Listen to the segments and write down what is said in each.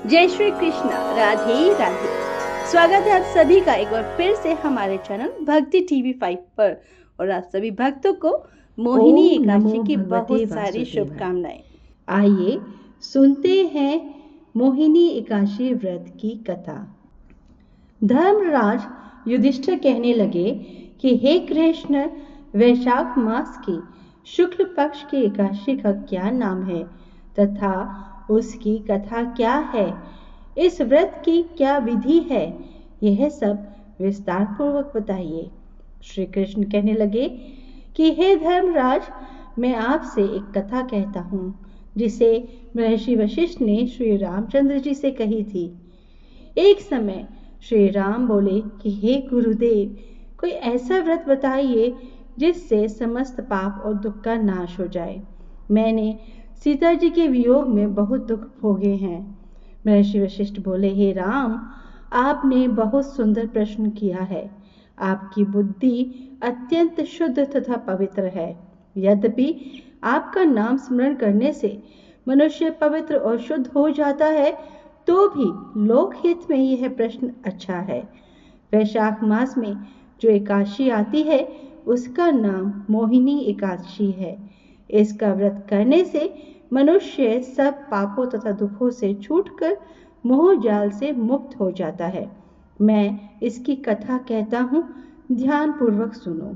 जय श्री कृष्ण, राधे राधे। स्वागत है आप सभी का एक बार फिर से हमारे चैनल भक्ति टीवी 5 पर। और आप सभी भक्तों को मोहिनी ओम नमो एकादशी की भगवते बहुत सारी वासुदेवाय। शुभकामनाएं। आइए सुनते हैं मोहिनी एकादशी व्रत की कथा। धर्मराज युधिष्ठिर कहने लगे कि हे कृष्ण, वैशाख मास की शुक्ल पक्ष की एकादशी का क्या नाम है तथा उसकी कथा क्या है, इस व्रत की क्या विधि है, यह सब विस्तार पूर्वक बताइए। श्री कृष्ण कहने लगे कि हे धर्मराज, मैं आपसे एक कथा कहता हूँ जिसे महर्षि वशिष्ठ ने श्री रामचंद्र जी से कही थी। एक समय श्री राम बोले कि हे गुरुदेव, कोई ऐसा व्रत बताइए जिससे समस्त पाप और दुख का नाश हो जाए। मैंने सीता जी के वियोग में बहुत दुख भोगे हैं। महर्षि वशिष्ठ बोले, हे राम, आपने बहुत सुंदर प्रश्न किया है। आपकी बुद्धि अत्यंत शुद्ध तथा पवित्र है। यद्यपि आपका नाम स्मरण करने से मनुष्य पवित्र और शुद्ध हो जाता है, तो भी लोकहित में यह प्रश्न अच्छा है। वैशाख मास में जो एकादशी आती है उसका नाम मोहिनी एकादशी है। इसका व्रत करने से मनुष्य सब पापों तथा दुखों से छूटकर मोह जाल से मुक्त हो जाता है। मैं इसकी कथा कहता हूँ, ध्यान पूर्वक सुनो।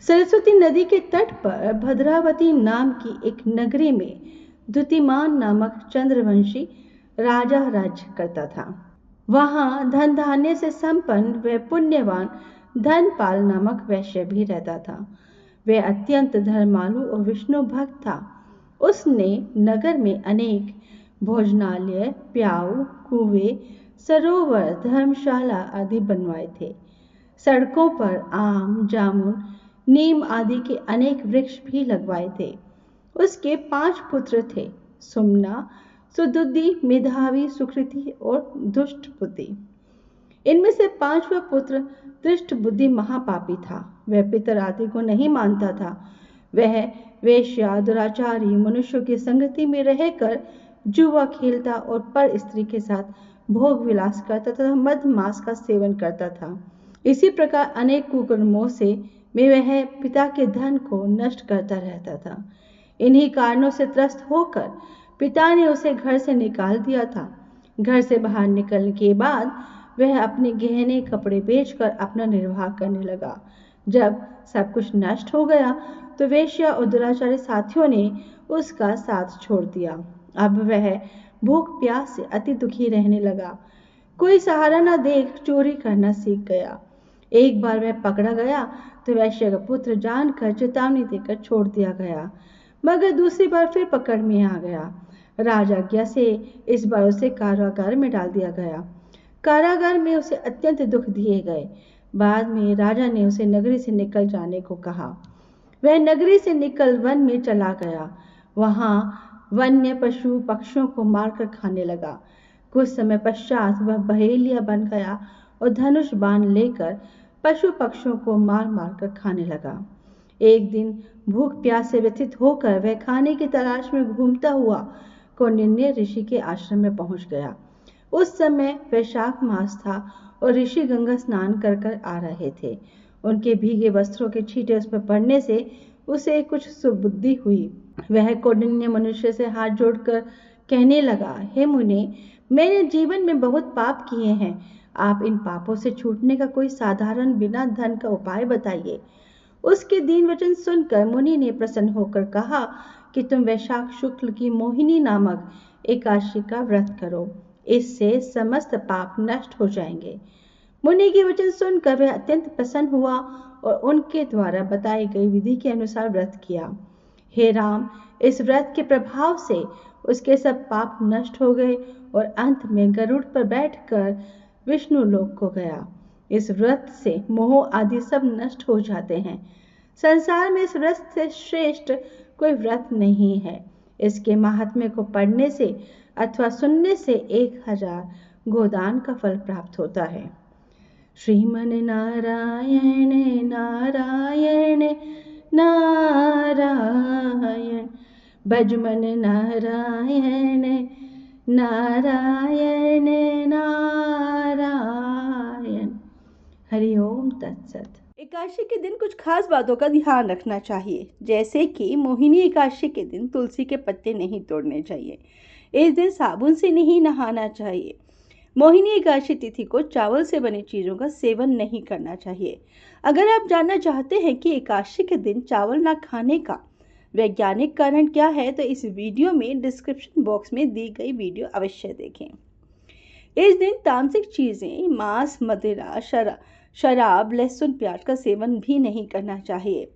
सरस्वती नदी के तट पर भद्रावती नाम की एक नगरी में द्युतिमान नामक चंद्रवंशी राजा राज्य करता था। वहां धन धान्य से संपन्न व पुण्यवान धनपाल नामक वैश्य भी रहता था। वह अत्यंत धर्मालु और विष्णु भक्त था। उसने नगर में अनेक भोजनालय, प्याऊ, कुएं, सरोवर, धर्मशाला आदि बनवाए थे। सड़कों पर आम, जामुन, नीम आदि के अनेक वृक्ष भी लगवाए थे। उसके 5 पुत्र थे, सुमना, सुदुद्धि, मेधावी, सुकृति और दुष्ट बुद्धि। इनमें से 5वां पुत्र दुष्ट बुद्धि महापापी था। वह पितर आदि को नहीं मानता था। वह वेश्या, दुराचारी, मनुष्यों की संगति में रहकर जुआ खेलता और पर स्त्री के साथ भोग विलास करता तथा मद मांस का सेवन करता था। इसी प्रकार अनेक कुकर्मों से वह पिता के धन को नष्ट करता रहता था। इन्हीं कारणों से त्रस्त होकर पिता ने उसे घर से निकाल दिया था। घर से बाहर निकलने के बाद वह अपने गहने कपड़े बेचकर अपना निर्वाह करने लगा। जब सब कुछ नष्ट हो गया तो वेश्या और दुराचारी साथियों ने उसका साथ छोड़ दिया। अब वह भूख प्यास से अति दुखी रहने लगा। कोई सहारा न देख चोरी करना सीख गया। एक बार वह पकड़ा गया तो वैश्य का पुत्र जानकर चेतावनी देकर छोड़ दिया गया, मगर दूसरी बार फिर पकड़ में आ गया। राजाज्ञा से इस बार उसे कारागार में डाल दिया गया। कारागार में उसे अत्यंत दुख दिए गए। बाद में राजा ने उसे नगरी से निकल जाने को कहा। वह नगरी से निकल वन में चला गया। वहां वन्य पशु पक्षियों को मारकर खाने लगा। कुछ समय पश्चात वह बहेलिया बन गया और धनुष बाण लेकर पशु पक्षियों को मार मार कर खाने लगा। एक दिन भूख प्यास से व्यथित होकर वह खाने की तलाश में घूमता हुआ कौंडिन्य ऋषि के आश्रम में पहुंच गया। उस समय वैशाख मास था और ऋषि गंगा स्नान कर कर आ रहे थे। उनके भीगे वस्त्रों के छींटे उस पर पड़ने से उसे कुछ सुबुद्धि हुई। वह कौंडिन्य मनुष्य से हाथ जोड़कर कहने लगा, हे मुनि, मैंने जीवन में बहुत पाप किए हैं। आप इन पापों से छूटने का कोई साधारण बिना धन का उपाय बताइए। उसके दीन वचन सुनकर मुनि ने प्रसन्न होकर कहा कि तुम वैशाख शुक्ल की मोहिनी नामक एकादशी का व्रत करो। इससे समस्त पाप नष्ट हो जाएंगे। मुनि के वचन सुनकर वह अत्यंत प्रसन्न हुआ और उनके द्वारा बताई गई विधि के अनुसार व्रत किया। हे राम, इस व्रत के प्रभाव से उसके सब पाप नष्ट हो गए और अंत में गरुड़ पर बैठकर विष्णु लोक को गया। इस व्रत से मोह आदि सब नष्ट हो जाते हैं। संसार में इस व्रत से श्रेष्ठ कोई व्रत नहीं है। इसके महात्म्य को पढ़ने से अथवा सुनने से 1000 गोदान का फल प्राप्त होता है। श्रीमन नारायण नारायण नारायण, भजमन नारायण नारायण नारायण। हरि ओम तत्सत। एकादशी के दिन कुछ खास बातों का ध्यान रखना चाहिए, जैसे कि मोहिनी एकादशी के दिन तुलसी के पत्ते नहीं तोड़ने चाहिए। इस दिन साबुन से नहीं नहाना चाहिए। मोहिनी एकादशी तिथि को चावल से बनी चीजों का सेवन नहीं करना चाहिए। अगर आप जानना चाहते हैं कि एकादशी के दिन चावल ना खाने का वैज्ञानिक कारण क्या है, तो इस वीडियो में डिस्क्रिप्शन बॉक्स में दी गई वीडियो अवश्य देखें। इस दिन तामसिक चीजें, मांस, मदिरा, शराब, लहसुन, प्याज का सेवन भी नहीं करना चाहिए।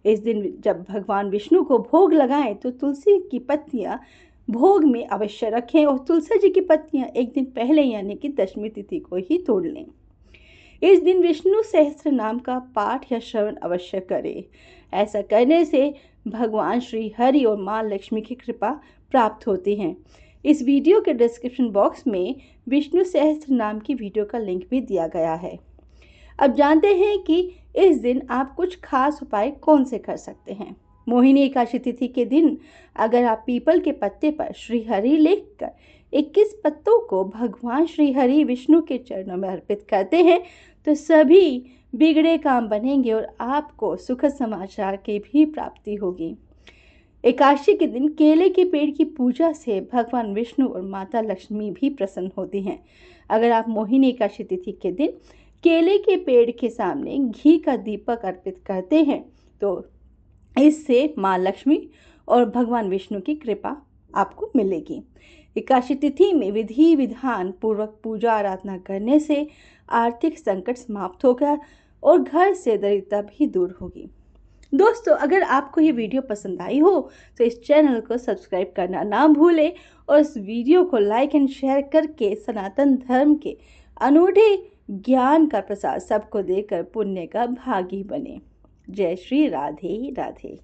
इस दिन जब भगवान विष्णु को भोग लगाएं तो तुलसी की पत्तियां भोग में अवश्य रखें और तुलसी जी की पत्तियां एक दिन पहले यानी कि दशमी तिथि को ही तोड़ लें। इस दिन विष्णु सहस्त्र नाम का पाठ या श्रवण अवश्य करें। ऐसा करने से भगवान श्री हरि और मां लक्ष्मी की कृपा प्राप्त होती है। इस वीडियो के डिस्क्रिप्शन बॉक्स में विष्णु सहस्त्र नाम की वीडियो का लिंक भी दिया गया है। अब जानते हैं कि इस दिन आप कुछ खास उपाय कौन से कर सकते हैं। मोहिनी एकादशी तिथि के दिन अगर आप पीपल के पत्ते पर श्री हरि लिखकर 21 पत्तों को भगवान श्री हरि विष्णु के चरणों में अर्पित करते हैं तो सभी बिगड़े काम बनेंगे और आपको सुखद समाचार की भी प्राप्ति होगी। एकादशी के दिन केले के पेड़ की पूजा से भगवान विष्णु और माता लक्ष्मी भी प्रसन्न होती हैं। अगर आप मोहिनी एकादशी तिथि के दिन केले के पेड़ के सामने घी का दीपक अर्पित करते हैं तो इससे मां लक्ष्मी और भगवान विष्णु की कृपा आपको मिलेगी। एकादशी तिथि में विधि विधान पूर्वक पूजा आराधना करने से आर्थिक संकट समाप्त होगा और घर से दरिद्रता भी दूर होगी। दोस्तों, अगर आपको ये वीडियो पसंद आई हो तो इस चैनल को सब्सक्राइब करना ना भूलें और इस वीडियो को लाइक एंड शेयर करके सनातन धर्म के अनूठे ज्ञान का प्रसाद सबको देकर पुण्य का भागी बने। जय श्री राधे राधे।